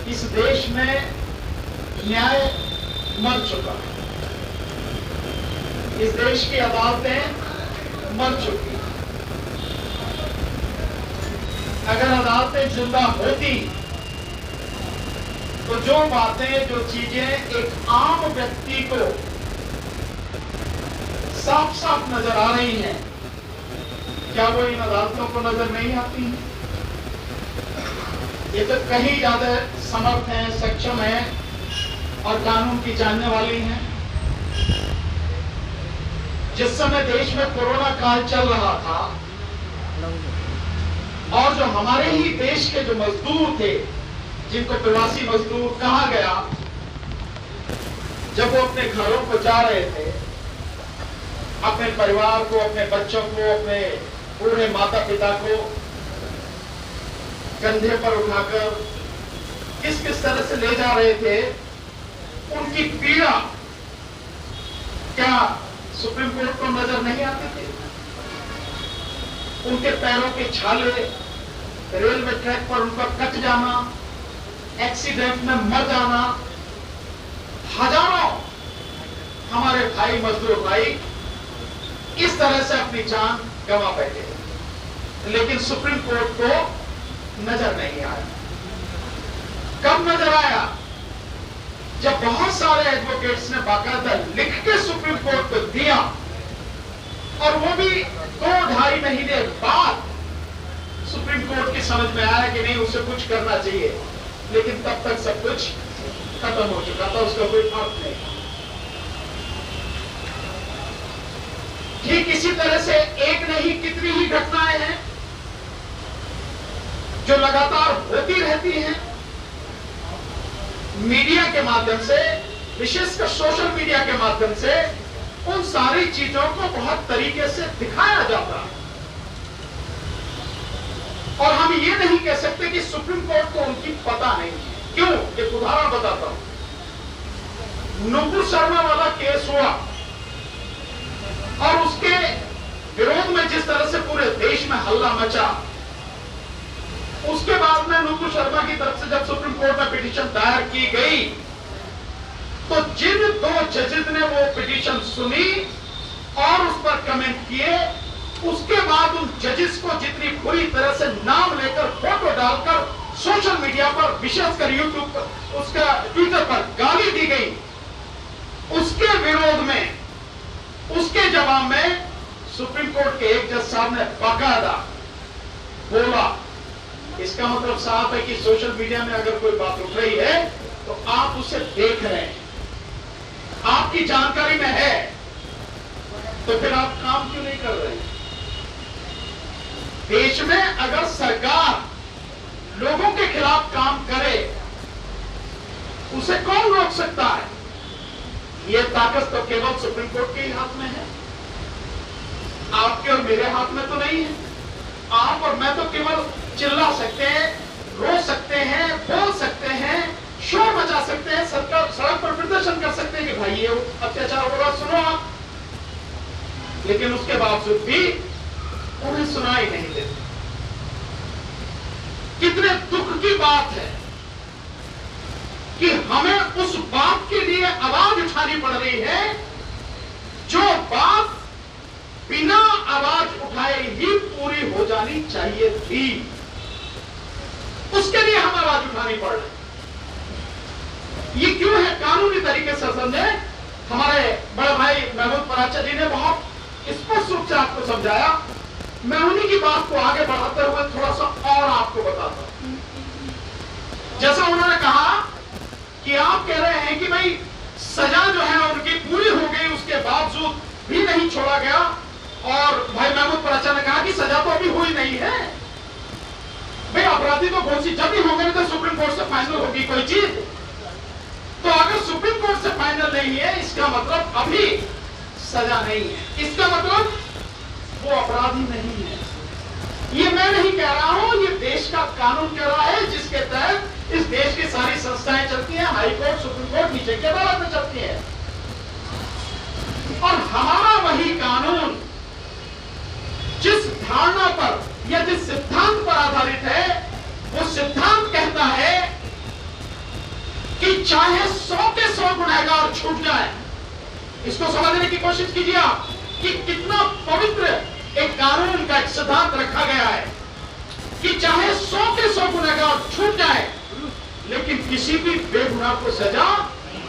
इस देश में न्याय मर चुका है। इस देश की अदालतें मर चुकी हैं। अगर अदालतें जिंदा होती तो जो बातें, जो चीजें एक आम व्यक्ति को साफ साफ नजर आ रही हैं, क्या वो इन अदालतों को नजर नहीं आती हैं? ये तो कहीं ज्यादा समर्थ हैं, सक्षम हैं और कानून की जानने वाली हैं। जिस समय देश में कोरोना काल चल रहा था और जो हमारे ही देश के जो मजदूर थे, जिनको प्रवासी मजदूर कहा गया, जब वो अपने घरों को जा रहे थे, अपने परिवार को, अपने बच्चों को, अपने पूरे माता पिता को कंधे पर उठाकर किस किस तरह से ले जा रहे थे, उनकी पीड़ा क्या सुप्रीम कोर्ट को नजर नहीं आती थी? उनके पैरों के छाले रेलवे ट्रैक पर उनका कट जाना, एक्सीडेंट में मर जाना, हजारों हमारे भाई, मजदूर भाई इस तरह से अपनी जान गंवा बैठे, लेकिन सुप्रीम कोर्ट को नजर नहीं आया। कब नजर आया? जब बहुत सारे एडवोकेट्स ने बाकायदा लिख के सुप्रीम कोर्ट को दिया और वो भी 2-2.5 महीने बाद सुप्रीम कोर्ट की समझ में आया कि नहीं, उसे कुछ करना चाहिए, लेकिन तब तक सब कुछ खत्म हो चुका था, उसका कोई अर्थ नहीं। ठीक इसी तरह से एक नहीं कितनी ही घटनाएं हैं जो लगातार होती रहती हैं। मीडिया के माध्यम से, विशेषकर सोशल मीडिया के माध्यम से उन सारी चीजों को बहुत तरीके से दिखाया जाता है और हम ये नहीं कह सकते कि सुप्रीम कोर्ट को उनकी पता नहीं है। क्यों? एक उदाहरण बताता हूं। नुपुर शर्मा वाला केस हुआ और उसके विरोध में जिस तरह से पूरे देश में हल्ला मचा, उसके बाद में नुपुर शर्मा की तरफ से जब सुप्रीम कोर्ट में पिटीशन दायर की गई तो जिन 2 जजेस ने वो पिटीशन सुनी और उस पर कमेंट किए, उसके बाद उन जजेस को जितनी बुरी तरह से नाम लेकर, फोटो डालकर सोशल मीडिया पर, विशेषकर यूट्यूब पर, उसका ट्विटर पर गाली दी गई, उसके विरोध में, उसके जवाब में सुप्रीम कोर्ट के एक जज साहब ने बाकायदा बोला। इसका मतलब साफ है कि सोशल मीडिया में अगर कोई बात उठ रही है तो आप उसे देख रहे हैं, आपकी जानकारी में है, तो फिर आप काम क्यों नहीं कर रहे हैं? देश में अगर सरकार लोगों के खिलाफ काम करे, उसे कौन रोक सकता है? यह ताकत तो केवल सुप्रीम कोर्ट के ही हाथ में है, आपके और मेरे हाथ में तो नहीं है। आप और मैं तो केवल चिल्ला सकते हैं, रो सकते हैं, बोल सकते हैं, शोर मचा सकते हैं, सड़क पर प्रदर्शन कर सकते हैं कि भाई ये अत्याचार हो रहा, सुनो आप, लेकिन उसके बावजूद भी उन्हें सुनाई नहीं देती। कितने दुख की बात है कि हमें उस बात के लिए आवाज उठानी पड़ रही है जो बात बिना आवाज उठाए ही पूरी हो जानी चाहिए थी, उसके लिए हम आवाज उठानी पड़ रही। ये क्यों है? कानूनी तरीके से समझे। हमारे बड़े भाई महमूद पराचा जी ने बहुत स्पष्ट रूप से आपको समझाया। मैं उन्हीं की बात को आगे बढ़ाते हुए थोड़ा सा और आपको बताता हूं। जैसा उन्होंने कहा कि आप कह रहे हैं कि भाई सजा जो है उनकी पूरी हो गई, उसके बावजूद भी नहीं छोड़ा गया, और भाई महमूद पराचा ने कहा कि सजा तो अभी हुई नहीं है। भाई अपराधी तो घोषित जब भी होंगे तो सुप्रीम कोर्ट से फाइनल होगी कोई चीज, तो अगर सुप्रीम कोर्ट से फाइनल नहीं है, इसका मतलब अभी सजा नहीं है, इसका मतलब वो अपराधी नहीं है। ये मैं नहीं कह रहा हूं, ये देश का कानून कह रहा है, जिसके तहत इस देश की सारी संस्थाएं चलती हैं, हाई कोर्ट, सुप्रीम कोर्ट, नीचे की अदालत में चलती है। और हमारा वही कानून जिस धारणा पर या जिस सिद्धांत पर आधारित है, वो सिद्धांत कहता है इसको समझने की कोशिश कीजिए आप कि कितना पवित्र एक कानून का एक सिद्धांत रखा गया है कि चाहे 100 के 100 गुनहगार छूट जाए, लेकिन किसी भी बेगुनाह को सजा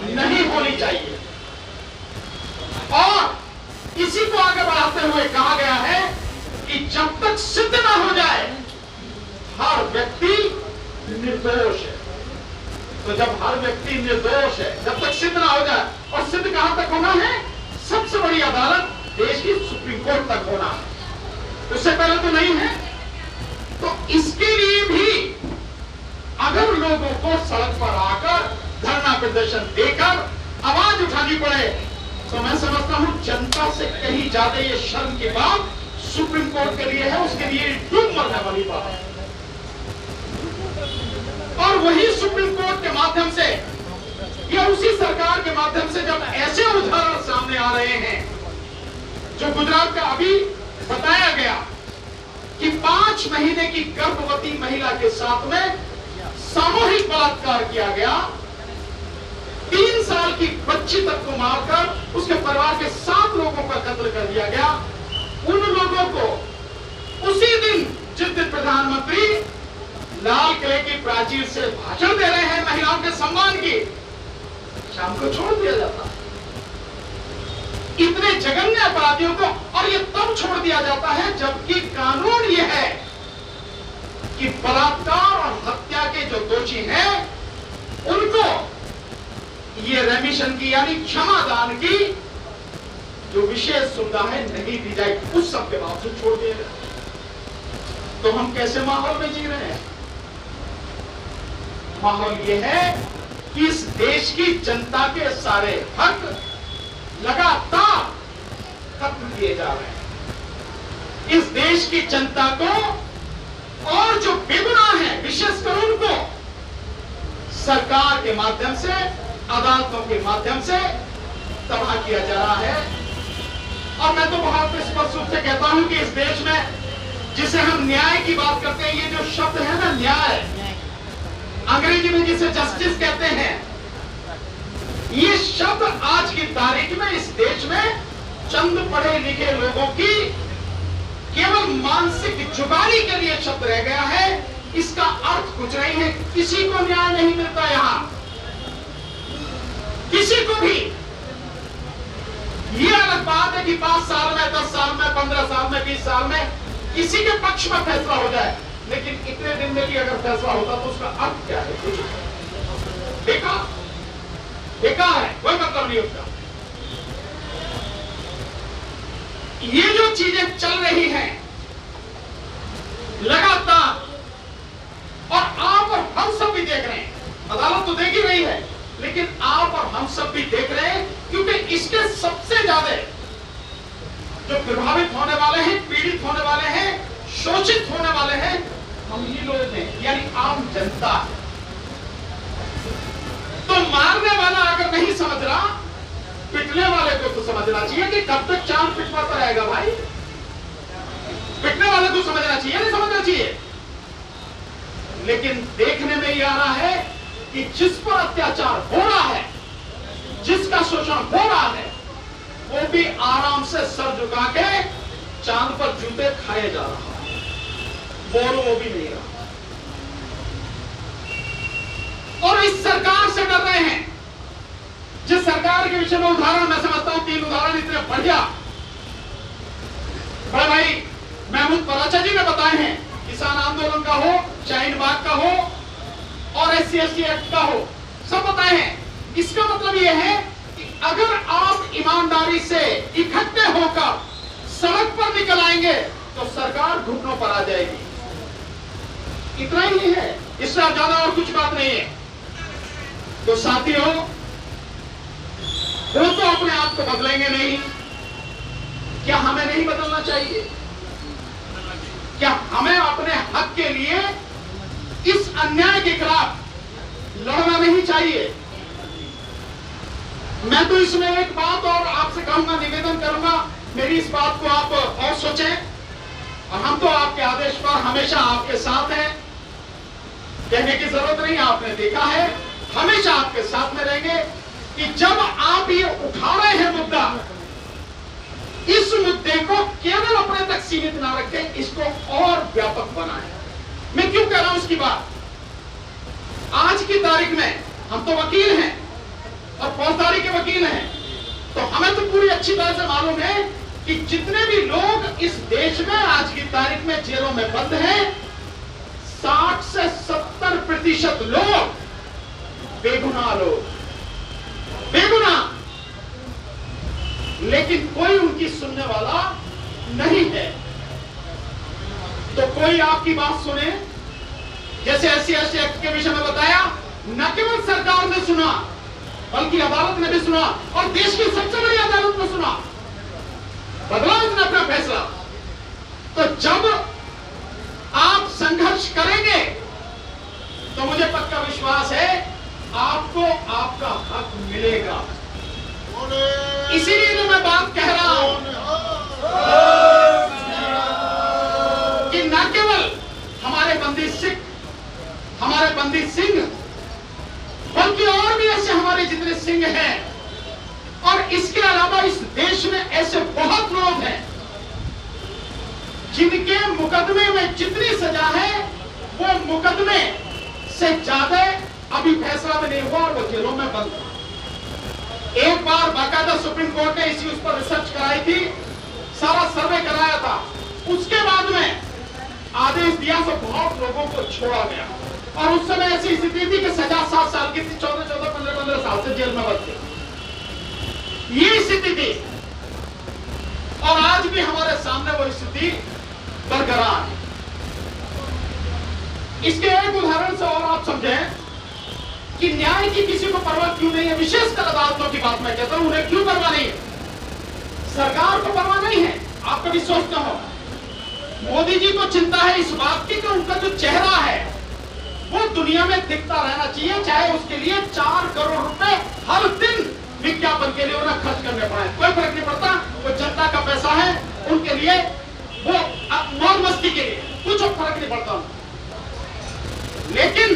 नहीं होनी चाहिए। और इसी को आगे बढ़ाते हुए कहा गया है कि जब तक सिद्ध ना हो जाए हर व्यक्ति निर्दोष है। तो जब हर व्यक्ति निर्दोष है, जब तक सिद्ध ना हो जाए, और सिद्ध कहां तक होना है? सबसे बड़ी अदालत देश की सुप्रीम कोर्ट तक होना है, उससे पहले तो नहीं है। तो इसके लिए भी अगर लोगों को सड़क पर आकर धरना प्रदर्शन देकर आवाज उठानी पड़े, तो मैं समझता हूं जनता से कहीं ज्यादा ये शर्म की बात सुप्रीम कोर्ट के लिए है, उसके लिए डूब मरने वाली बात है। और वही सुप्रीम कोर्ट के माध्यम से या उसी सरकार के माध्यम से जब ऐसे उदाहरण सामने आ रहे हैं, जो गुजरात का अभी बताया गया कि 5 महीने की गर्भवती महिला के साथ में सामूहिक बलात्कार किया गया, 3 साल की बच्ची तक को मारकर उसके परिवार के 7 लोगों का कत्ल कर दिया गया। उन लोगों को उसी दिन जिस दिन प्रधानमंत्री लाल किले की प्राचीर से भाषण दे रहे हैं महिलाओं के सम्मान की, शाम को छोड़ दिया जाता। इतने जघन्य अपराधियों को, और ये तब छोड़ दिया जाता है जबकि कानून ये है कि बलात्कार और हत्या के जो दोषी हैं उनको ये रेमिशन की यानी क्षमादान की जो विशेष सुविधा है नहीं दी जाएगी, उस सब के बावजूद छोड़ दिया जाए। तो हम कैसे माहौल में जी रहे हैं? माहौल ये है कि इस देश की जनता के सारे हक लगातार खत्म किए जा रहे हैं। इस देश की जनता को और जो बेगुनाह है विशेषकर उनको सरकार के माध्यम से, अदालतों के माध्यम से तबाह किया जा रहा है। और मैं तो बहुत स्पष्ट रूप से कहता हूं कि इस देश में जिसे हम न्याय की बात करते हैं, ये जो शब्द है ना न्याय, अंग्रेजी में जिसे जस्टिस कहते हैं, ये शब्द आज की तारीख में इस देश में चंद पढ़े लिखे लोगों की केवल मानसिक जुबानी के लिए शब्द रह गया है। इसका अर्थ कुछ नहीं है। किसी को न्याय नहीं मिलता यहां, किसी को भी। ये अलग बात है कि 5 साल में, 10 साल में, 15 साल में, 20 साल में किसी के पक्ष में फैसला हो जाए, लेकिन इतने दिन में भी अगर फैसला होता तो उसका अर्थ क्या है? कुछ बेकार, बेकार है, कोई मतलब नहीं उसका। ये जो चीजें चल रही हैं लगातार, और आप और हम सब भी देख रहे हैं, अदालत तो देख ही रही है, लेकिन आप और हम सब भी देख रहे हैं, क्योंकि इसके सबसे ज्यादा जो प्रभावित होने वाले हैं, पीड़ित होने वाले हैं, शोषित होने वाले हैं, हम ही लोग हैं, यानी आम जनता है। तो मारने वाला अगर नहीं समझ रहा, पिटने वाले को तो समझना चाहिए कि कब तक चांद पिटवाता रहेगा भाई। पिटने वाले को समझना चाहिए, नहीं समझना चाहिए। लेकिन देखने में ये आ रहा है कि जिस पर अत्याचार हो रहा है, जिसका शोषण हो रहा है, वो भी आराम से सर झुका के चांद पर जूते खाए जा रहा है, बोलो वो भी नहीं रहा। और इस सरकार से डर रहे हैं, जिस सरकार के विषय में उदाहरण मैं समझता हूं 3 उदाहरण इतने बढ़िया बड़े भाई महमूद पराचा जी ने बताए हैं। किसान आंदोलन का हो, शाहीन बाग का हो, और SC/ST एक्ट का हो, सब बताए हैं। इसका मतलब यह है कि अगर आप ईमानदारी से इकट्ठे होकर सड़क पर निकल आएंगे तो सरकार घुटनों पर आ जाएगी। इतना ही है, इससे ज्यादा और कुछ बात नहीं है। तो साथियों, वो तो अपने आप को बदलेंगे नहीं, क्या हमें नहीं बदलना चाहिए? क्या हमें अपने हक के लिए इस अन्याय के खिलाफ लड़ना नहीं चाहिए? मैं तो इसमें एक बात और आपसे कहूंगा, निवेदन करूंगा, मेरी इस बात को आप और सोचें, और हम तो आपके आदेश पर हमेशा आपके साथ हैं, कहने की जरूरत नहीं, आपने देखा है, हमेशा आपके साथ में रहेंगे। कि जब आप ये उठा रहे हैं मुद्दा, इस मुद्दे को केवल अपने तक सीमित ना रखें, इसको और व्यापक बनाएं। मैं क्यों कह रहा हूं इसकी बात? आज की तारीख में हम तो वकील हैं और फौजदारी के वकील हैं, तो हमें तो पूरी अच्छी तरह से मालूम है कि जितने भी लोग इस देश में आज की तारीख में जेलों में बंद हैं, 60 से 70% लोग बेगुनाह लोग, बेगुनाह, लेकिन कोई उनकी सुनने वाला नहीं है। तो कोई आपकी बात सुने, जैसे SC एक्ट के विषय में बताया, न केवल सरकार ने सुना बल्कि अदालत ने भी सुना और देश की सबसे बड़ी अदालत ने सुना, बदला उसने अपना फैसला। तो जब आप संघर्ष करेंगे तो मुझे पक्का विश्वास है आपको आपका हक मिलेगा। इसीलिए तो मैं बात कह रहा हूं कि न केवल हमारे बंदी सिख, हमारे बंदी सिंह, बल्कि और भी ऐसे हमारे जितने सिंह हैं, और इसके अलावा इस देश में ऐसे बहुत लोग हैं जिनके मुकदमे में जितनी सजा है वो मुकदमे से ज्यादा अभी फैसला में नहीं हुआ और वो जेलों में बंद है। एक बार बाकायदा सुप्रीम कोर्ट ने इसी उस पर रिसर्च कराई थी, सारा सर्वे कराया था, उसके बाद में आदेश दिया तो बहुत लोगों को छोड़ा गया। और उस समय ऐसी स्थिति थी कि सजा 7 साल की थी, 14-14, 15-15 साल से जेल में बंद थे, ये स्थिति थी। और आज भी हमारे सामने वो स्थिति बरकरार है। इसके एक उदाहरण से और आप समझें कि न्याय की किसी को परवाह क्यों नहीं है। विशेषकर अदालतों की बात मैं कहता हूं, उन्हें क्यों परवाह नहीं है? सरकार को परवाह नहीं है। आप कभी सोचते हो, मोदी जी को चिंता है इस बात की कि उनका जो चेहरा है वो दुनिया में दिखता रहना चाहिए, चाहे उसके लिए 4 करोड़ रुपए हर दिन विज्ञापन के लिए उन्हें खर्च करने पड़े, कोई फर्क नहीं पड़ता। वो जनता का पैसा है, उनके लिए वो मौज मस्ती के लिए कुछ फर्क नहीं पड़ता। लेकिन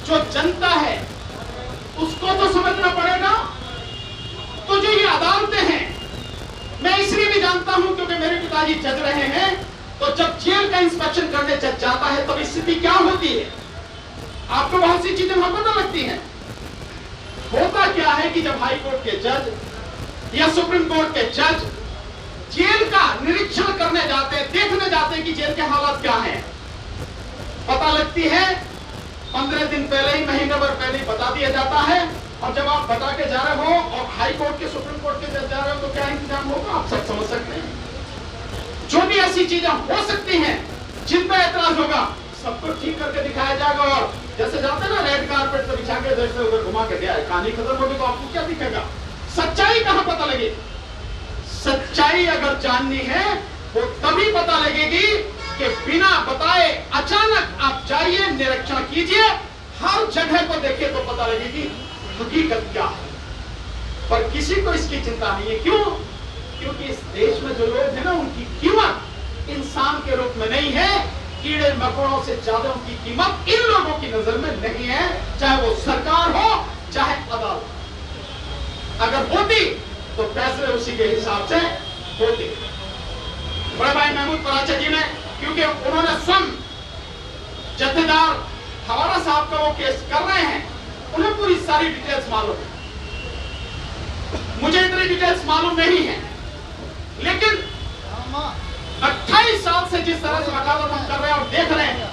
जो जनता है उसको तो समझना पड़ेगा। तो जो ये अदालतें हैं, मैं इसलिए भी जानता हूं क्योंकि मेरे पिताजी जज रहे हैं, तो जब जेल का इंस्पेक्शन करने जज जाता है तब स्थिति क्या होती है, आपको बहुत सी चीजें वहां पता लगती हैं। होता क्या है कि जब हाई कोर्ट के जज या सुप्रीम कोर्ट के जज जेल का निरीक्षण करने जाते हैं, देखने जाते हैं कि जेल के हालात क्या हैं, पता लगती है 15 दिन पहले ही, महीने भर पहले ही बता दिया जाता है। और जब आप बता के जा रहे हो और हाई कोर्ट के सुप्रीम कोर्ट के जज जा रहे हो तो क्या इंतजाम होगा आप सब समझ सकते हैं। जो भी ऐसी चीजें हो सकती हैं जिन पर एतराज होगा सबको ठीक करके दिखाया जाएगा। और जैसे जाते हैं ना रेड कारपेट पर बिछा के जैसे उधर घुमा के दिया, कहानी खत्म होगी तो आपको क्या दिखेगा? सच्चाई कहां पता लगे? सच्चाई अगर जाननी है वो तभी पता लगेगी कि बिना बताए अचानक आप जाइए, निरीक्षण कीजिए, हर जगह को देखिए तो पता लगेगी हकीकत क्या है। पर किसी को इसकी चिंता नहीं है। क्यों? क्योंकि इस देश में जो लोग हैं ना, उनकी कीमत इंसान के रूप में नहीं है, कीड़े मकोड़ों से ज्यादा उनकी कीमत इन लोगों की नजर में नहीं है, चाहे वो सरकार हो चाहे अदालत। अगर होती तो फैसले उसी के हिसाब से होते। बड़े भाई महमूद पराचा जी ने, क्योंकि उन्होंने स्वयं जत्थेदार हवारा साहब का वो केस कर रहे हैं, उन्हें पूरी सारी डिटेल्स मालूम है। मुझे इतनी डिटेल्स मालूम नहीं है, लेकिन 28 साल से जिस तरह से वकालत हम कर रहे हैं और देख रहे हैं,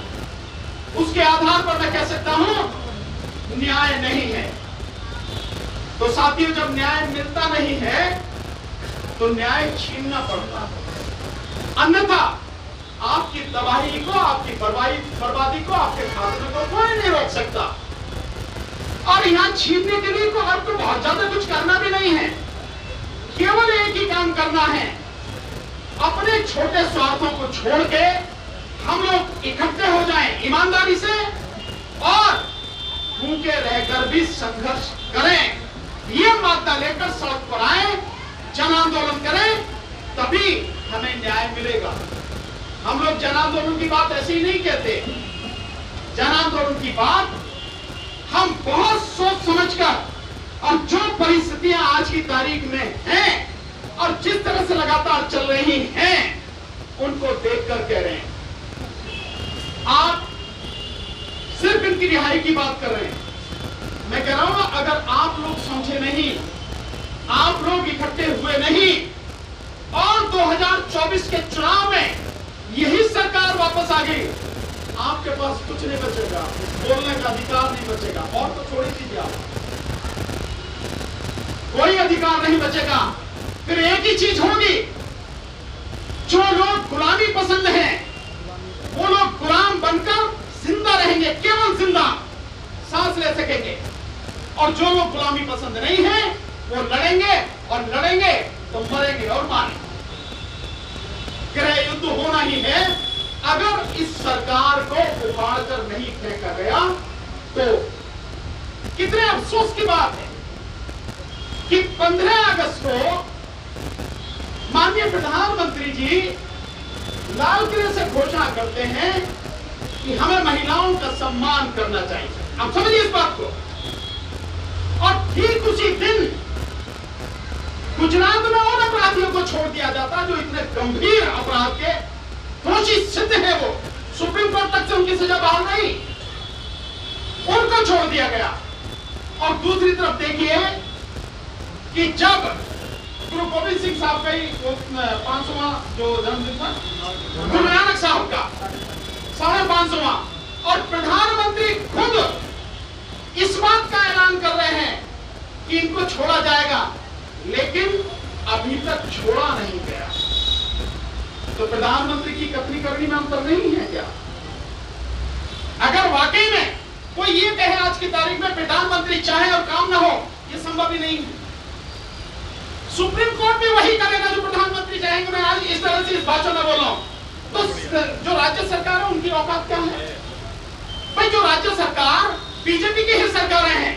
उसके आधार पर मैं कह सकता हूं न्याय नहीं है। तो साथियों, जब न्याय मिलता नहीं है तो न्याय छीनना पड़ता है, अन्यथा आपकी तबाही को, आपकी बर्बादी को, आपके खात्मे को कोई नहीं रोक सकता। और यहां छीनने के लिए तो आपको बहुत ज्यादा कुछ करना भी नहीं है, केवल एक ही काम करना है, अपने छोटे स्वार्थों को छोड़ के हम लोग इकट्ठे हो जाएं ईमानदारी से और भूखे रहकर भी संघर्ष करें। ये मादा लेकर सड़क पर आए, जन आंदोलन करें, तभी हमें न्याय मिलेगा। हम लोग जन आंदोलन की बात ऐसे ही नहीं कहते। जन आंदोलन की बात हम बहुत सोच समझकर और जो परिस्थितियां आज की तारीख में हैं और जिस तरह से लगातार चल रही हैं, उनको देखकर कह रहे हैं। आप सिर्फ इनकी रिहाई की बात कर रहे हैं। मैं कह रहा हूं, अगर आप लोग समझे नहीं, आप लोग इकट्ठे हुए नहीं और 2024 के चुनाव में यही सरकार वापस आ गई, आपके पास कुछ नहीं बचेगा, बोलने का अधिकार नहीं बचेगा। और तो छोड़ी दीजिए, आप कोई अधिकार नहीं बचेगा। फिर एक ही चीज होगी, जो लोग गुलामी पसंद हैं वो लोग गुलाम बनकर जिंदा रहेंगे, केवल जिंदा सांस ले सकेंगे, और जो लोग गुलामी पसंद नहीं है वो लड़ेंगे, और लड़ेंगे तो मरेंगे और मारेंगे। गृह युद्ध होना ही है। अगर इस सरकार को उखाड़कर नहीं फेंका गया तो कितने अफसोस की बात है कि 15 अगस्त को माननीय प्रधानमंत्री जी लाल किले से घोषणा करते हैं कि हमें महिलाओं का सम्मान करना चाहिए। आप समझिए इस बात को। और ठीक उसी दिन गुजरात में उन अपराधियों को छोड़ दिया जाता जो इतने गंभीर अपराध के दोषी सिद्ध है, वो सुप्रीम कोर्ट तक से उनकी सजा बहाल नहीं, उनको छोड़ दिया गया। और दूसरी तरफ देखिए कि जब गुरु गोविंद सिंह साहब का ही 500वां जो जन्मदिन था, गुरु नानक साहब का 550वां, और प्रधानमंत्री खुद इस बात का ऐलान कर रहे हैं कि इनको छोड़ा जाएगा, लेकिन अभी तक छोड़ा नहीं गया। तो प्रधानमंत्री की कथनी करनी में अंतर नहीं है क्या? अगर वाकई में कोई ये कहे आज की तारीख में प्रधानमंत्री चाहे और काम ना हो, ये संभव ही नहीं है। सुप्रीम कोर्ट भी वही करेगा जो प्रधानमंत्री चाहेंगे। मैं आज इस तरह से इस भाषण में बोल रहा हूं, तो जो राज्य सरकार है उनकी औकात क्या है भाई? जो राज्य सरकार बीजेपी की ही सरकारें हैं,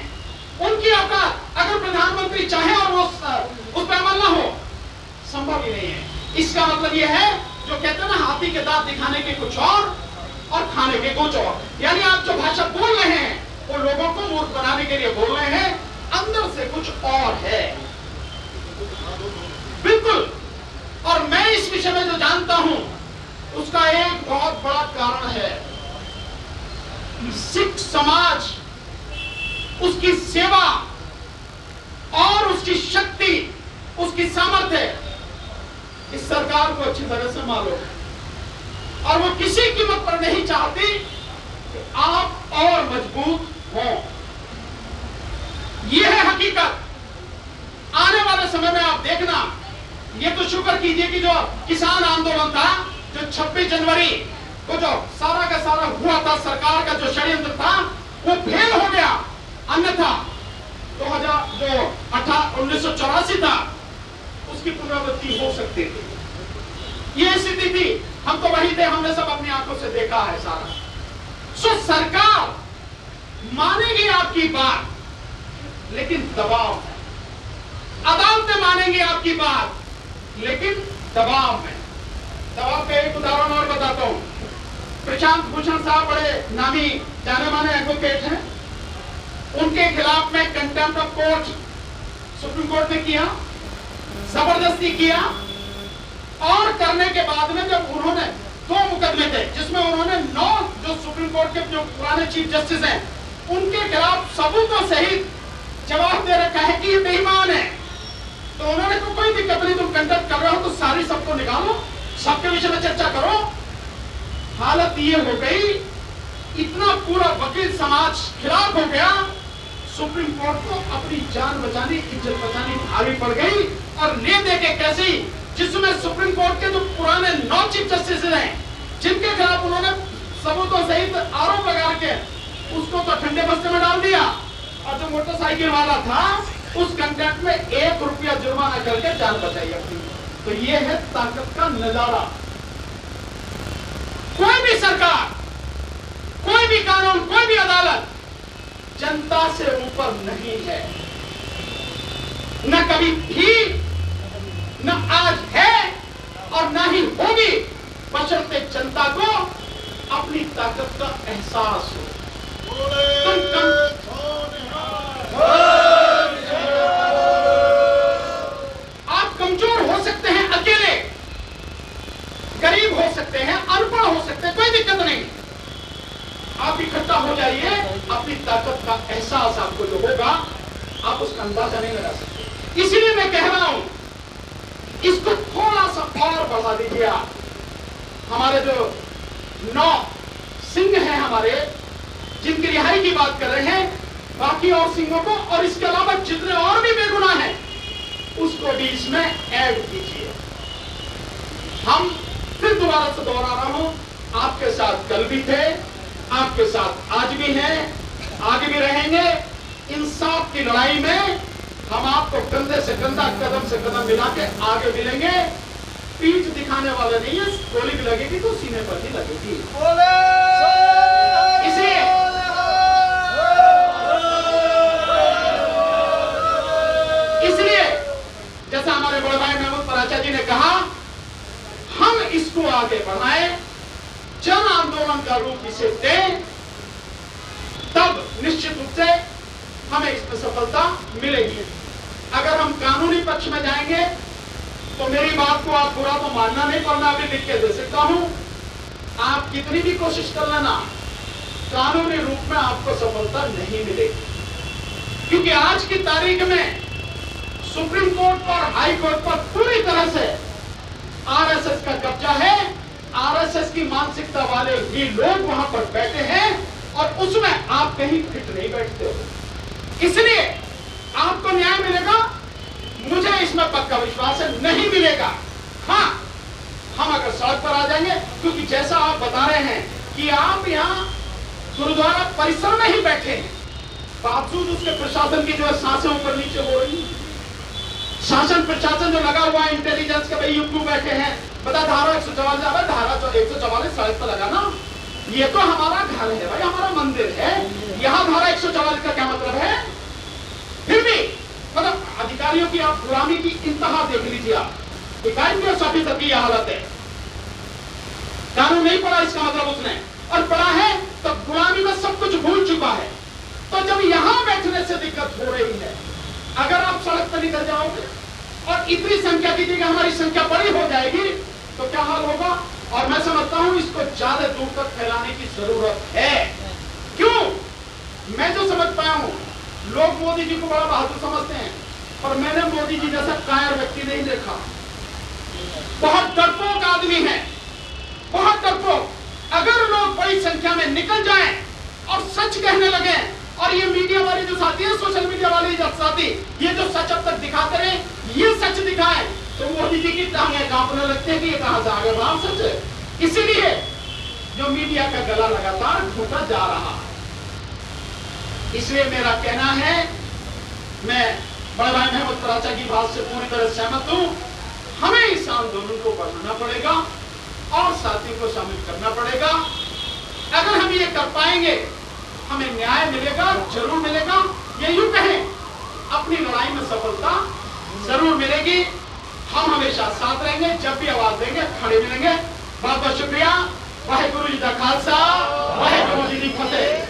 उनकी औकात, अगर प्रधानमंत्री चाहे और वो उस पर अमल ना हो, संभव ही नहीं है। इसका मतलब यह है, जो कहते हैं ना, हाथी के दांत दिखाने के कुछ और खाने के कुछ और। यानी आप जो भाषा बोल रहे हैं वो लोगों को मूर्ख बनाने के लिए बोल रहे हैं, अंदर से कुछ और है बिल्कुल। और मैं इस विषय में जो जानता हूं उसका एक बहुत बड़ा कारण है, सिख समाज, उसकी सेवा और उसकी शक्ति, उसकी सामर्थ्य इस सरकार को अच्छी तरह से मालूम है, और वो किसी कीमत पर नहीं चाहती कि आप और मजबूत हों। यह है हकीकत। आने वाले समय में आप देखना, ये तो शुक्र कीजिए कि जो किसान आंदोलन था, जो 26 जनवरी को जो सारा का सारा हुआ था, सरकार का जो षड्यंत्र था वो फेल हो गया। अन्यथा 1984 था, उसकी पुनरावृत्ति हो सकती थी। ये स्थिति थी, हम तो वही थे, हमने सब अपनी आंखों से देखा है सारा। सो सरकार मानेगी आपकी बात, लेकिन दबाव में। अदालतें मानेंगी आपकी बात, लेकिन दबाव में। दबाव का एक उदाहरण और बताता हूं। प्रशांत भूषण साहब बड़े नामी जाने माने एडवोकेट हैं, उनके खिलाफ में contempt of court supreme court ने किया, जबरदस्ती किया, और करने के बाद में जब उन्होंने 2 मुकदमे थे जिसमें उन्होंने 9 जो सुप्रीम कोर्ट के जो पुराने चीफ जस्टिस हैं उनके खिलाफ सबूतों सहित जवाब दे रखा है कि ये बेईमान है। तो उन्होंने तो कोई दिक्कत नहीं, तुम कंडक्ट कर रहे हो तो सारी सबको निकालो, सबके विषय में चर्चा करो। हालत ये हो गई, इतना पूरा वकील समाज खिलाफ हो गया, सुप्रीम कोर्ट को अपनी जान बचानी, इज्जत बचानी भारी पड़ गई। और ले दे के कैसे, जिसमें सुप्रीम कोर्ट के जो पुराने 9 चीफ जस्टिस हैं जिनके खिलाफ उन्होंने सबूतों सहित आरोप लगा के उसको तो ठंडे बस्ते में डाल दिया, और जो मोटरसाइकिल वाला था उस कंटेक्ट में 1 रुपया जुर्माना करके जान बचाई अपनी। तो ये है ताकत का नजारा। कोई भी सरकार, कोई भी कानून, कोई भी अदालत जनता से ऊपर नहीं है, न कभी थी, न आज है, और न ही होगी, बशर्ते जनता को अपनी ताकत का एहसास हो। दुगना हो सकते हैं, कोई दिक्कत नहीं। आप इकट्ठा हो जाइए, अपनी ताकत का एहसास आपको जो होगा आप उसका अंदाजा नहीं लगा सकते। इसलिए मैं कह रहा हूं इसको थोड़ा सा और बढ़ा दीजिए आप। हमारे जो 9 सिंह हैं हमारे, जिनकी रिहाई की बात कर रहे हैं, बाकी और सिंहों को और इसके अलावा जितने और भी बेगुनाह हैं उसको भी इसमें ऐड कीजिए। हम फिर दोबारा से दोहरा रहा हूं, आपके साथ कल भी थे, आपके साथ आज भी हैं, आगे भी रहेंगे। इंसाफ की लड़ाई में हम आपको कंधे से कंधा, कदम से कदम मिला के आगे मिलेंगे। पीठ दिखाने वाले नहीं है, गोली भी लगेगी तो सीने पर ही लगेगी। इसलिए जैसा हमारे बड़े भाई महमूद पराचा जी ने कहा, हम इसको आगे बढ़ाएं, जन आंदोलन का रूप इसे दें, तब निश्चित रूप से हमें इसमें सफलता मिलेगी। अगर हम कानूनी पक्ष में जाएंगे तो मेरी बात को आप बुरा तो मानना नहीं, पर मैं अभी लिख के दे सकता हूं, आप कितनी भी कोशिश कर लेना, कानूनी रूप में आपको सफलता नहीं मिलेगी। क्योंकि आज की तारीख में सुप्रीम कोर्ट पर, हाई कोर्ट पर पूरी तरह से आरएसएस का कब्जा है। आरएसएस की मानसिकता वाले ही लोग वहां पर बैठे हैं और उसमें आप कहीं फिट नहीं बैठते हो। इसलिए आपको न्याय मिलेगा, मुझे इसमें पक्का विश्वास है नहीं मिलेगा। हाँ, हम अगर सड़क पर आ जाएंगे, क्योंकि जैसा आप बता रहे हैं कि आप यहाँ गुरुद्वारा परिसर में ही बैठे हैं, बावजूद उसके प्रशासन की जो है सांसें ऊपर नीचे हो रही है। शासन प्रशासन जो लगा हुआ है इंटेलिजेंस के, भाई यूं बैठे हैं, बता धारा 144, धारा 144 सड़क पर लगा ना, ये तो हमारा घर है भाई, हमारा मंदिर है, यहां धारा 144 का क्या मतलब है? फिर भी मतलब अधिकारियों की आप गुलामी की इंतहा देख लीजिए। आप इकाई साथी तक की यह हालत है। कानून नहीं पढ़ा इसका मतलब उसने, और पढ़ा है तो गुलामी में सब कुछ भूल चुका है। तो जब यहां बैठने से दिक्कत हो रही है, अगर आप सड़क पर निकल जाओगे और इतनी संख्या की जगह हमारी संख्या बड़ी हो जाएगी तो क्या हाल होगा? और मैं समझता हूं इसको ज्यादा दूर तक फैलाने की जरूरत है। क्यों? मैं जो समझ पाया हूं, लोग मोदी जी को बड़ा बहादुर समझते हैं, पर मैंने मोदी जी जैसा कायर व्यक्ति नहीं देखा। बहुत डरपोक आदमी है, बहुत डरपोक। अगर लोग बड़ी संख्या में निकल जाएं और सच कहने लगे, और ये मीडिया वाले जो साथी हैं, सोशल मीडिया वाले जो साथी, ये जो सच अब तक दिखाते रहे, ये सच दिखाएं तो मोदी जी की टांगें कांपने लगते हैं कि ये कहां से आ गया वहां सच। इसीलिए जो मीडिया का गला लगातार घुटा जा रहा है। इसलिए मेरा कहना है, मैं बड़े भाई महमूद पराचा की बात से पूरी तरह सहमत हूं, हमें इस आंदोलन को बढ़ाना पड़ेगा और साथियों को शामिल करना पड़ेगा। अगर हम ये कर पाएंगे, हमें न्याय मिलेगा, जरूर मिलेगा। ये यूं कहें, अपनी लड़ाई में सफलता जरूर मिलेगी। हम हमेशा साथ रहेंगे, जब भी आवाज देंगे खड़े मिलेंगे। बहुत बहुत शुक्रिया। वाहेगुरु जी का खालसा, वाहेगुरु जी की फतेह।